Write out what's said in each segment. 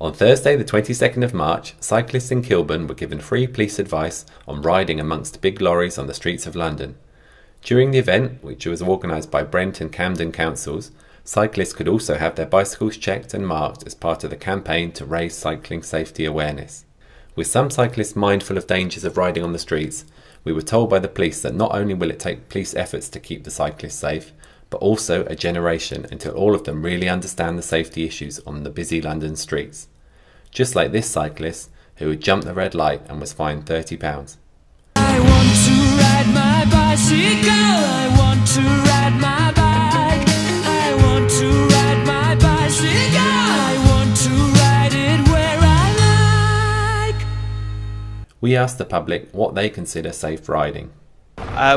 On Thursday the 22nd of March, cyclists in Kilburn were given free police advice on riding amongst big lorries on the streets of London. During the event, which was organised by Brent and Camden councils, cyclists could also have their bicycles checked and marked as part of the campaign to raise cycling safety awareness. With some cyclists mindful of dangers of riding on the streets, we were told by the police that not only will it take police efforts to keep the cyclists safe, but also a generation until all of them really understand the safety issues on the busy London streets. Just like this cyclist, who had jumped the red light and was fined £30. I want to ride my bicycle, I want to ride my bike, I want to ride my bicycle, I want to ride it where I like. We asked the public what they consider safe riding. I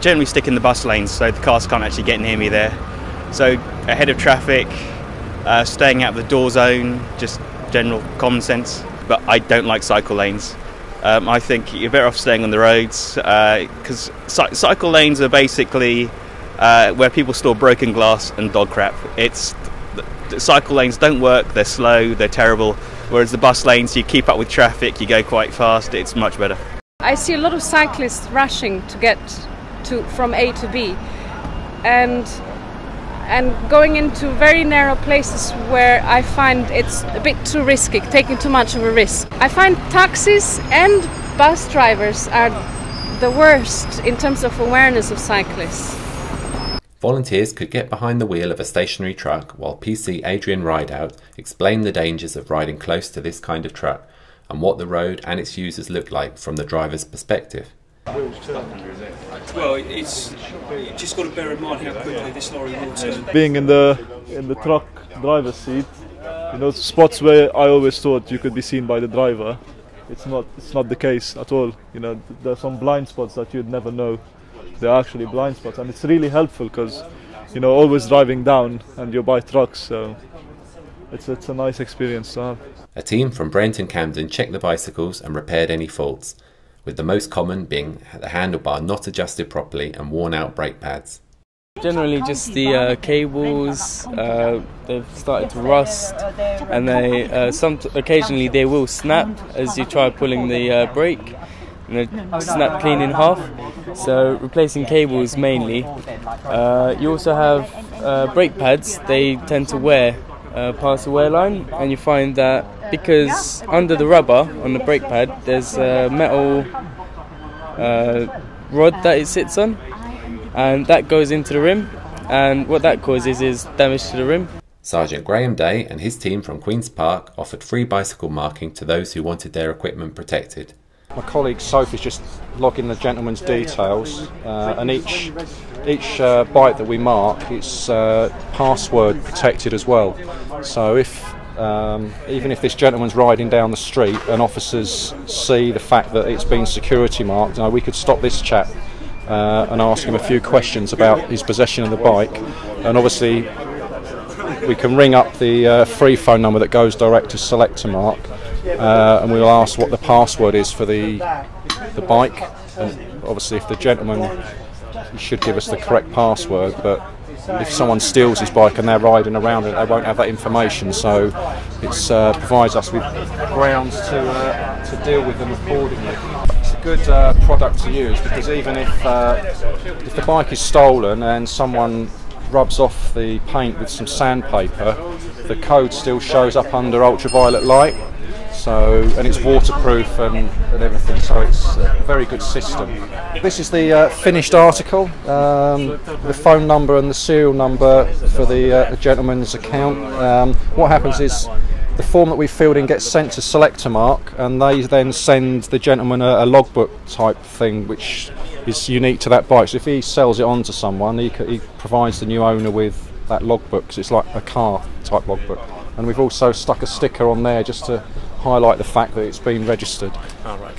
generally stick in the bus lanes so the cars can't actually get near me there. So ahead of traffic, staying out of the door zone, just general common sense. But I don't like cycle lanes. I think you're better off staying on the roads because cycle lanes are basically where people store broken glass and dog crap. The cycle lanes don't work, they're slow, they're terrible. Whereas the bus lanes, you keep up with traffic, you go quite fast, it's much better. I see a lot of cyclists rushing to get from A to B and going into very narrow places where I find it's a bit too risky, taking too much of a risk. I find taxis and bus drivers are the worst in terms of awareness of cyclists. Volunteers could get behind the wheel of a stationary truck while PC Adrian Rideout explained the dangers of riding close to this kind of truck and what the road and its users look like from the driver's perspective. Well, you just got to bear in mind how quickly this lorry will turn. Being in the truck driver's seat, you know, spots where I always thought you could be seen by the driver, it's not the case at all. You know, there are some blind spots that you'd never know they're actually blind spots, and it's really helpful because, you know, always driving down and you're by trucks, so it's a nice experience to have. A team from Brent and Camden checked the bicycles and repaired any faults, with the most common being the handlebar not adjusted properly and worn out brake pads. Generally just the cables, they've started to rust, and occasionally they will snap as you try pulling the brake, and they snap clean in half. So replacing cables mainly. You also have brake pads, they tend to wear past the wear line, and you find that because under the rubber on the brake pad there's a metal rod that it sits on, and that goes into the rim, and what that causes is damage to the rim. Sergeant Graham Day and his team from Queen's Park offered free bicycle marking to those who wanted their equipment protected. My colleague Sophie's just logging the gentleman's details, and each bike that we mark, it's password protected as well. So even if this gentleman's riding down the street and officers see the fact that it's been security marked, we could stop this chap and ask him a few questions about his possession of the bike, and obviously we can ring up the free phone number that goes direct to Selector Mark, and we'll ask what the password is for the bike, and obviously if the gentleman, he should give us the correct password, but if someone steals his bike and they're riding around it, they won't have that information, so it provides us with grounds to deal with them accordingly. It's a good product to use because even if the bike is stolen and someone rubs off the paint with some sandpaper, the code still shows up under ultraviolet light, and it's waterproof and everything, so it's a very good system. This is the finished article, the phone number and the serial number for the gentleman's account. What happens is the form that we filled in gets sent to Selector Mark, and they then send the gentleman a logbook type thing which is unique to that bike. So if he sells it on to someone, he provides the new owner with that logbook, so it's like a car type logbook. And we've also stuck a sticker on there just to highlight the fact that it's been registered. Oh, right.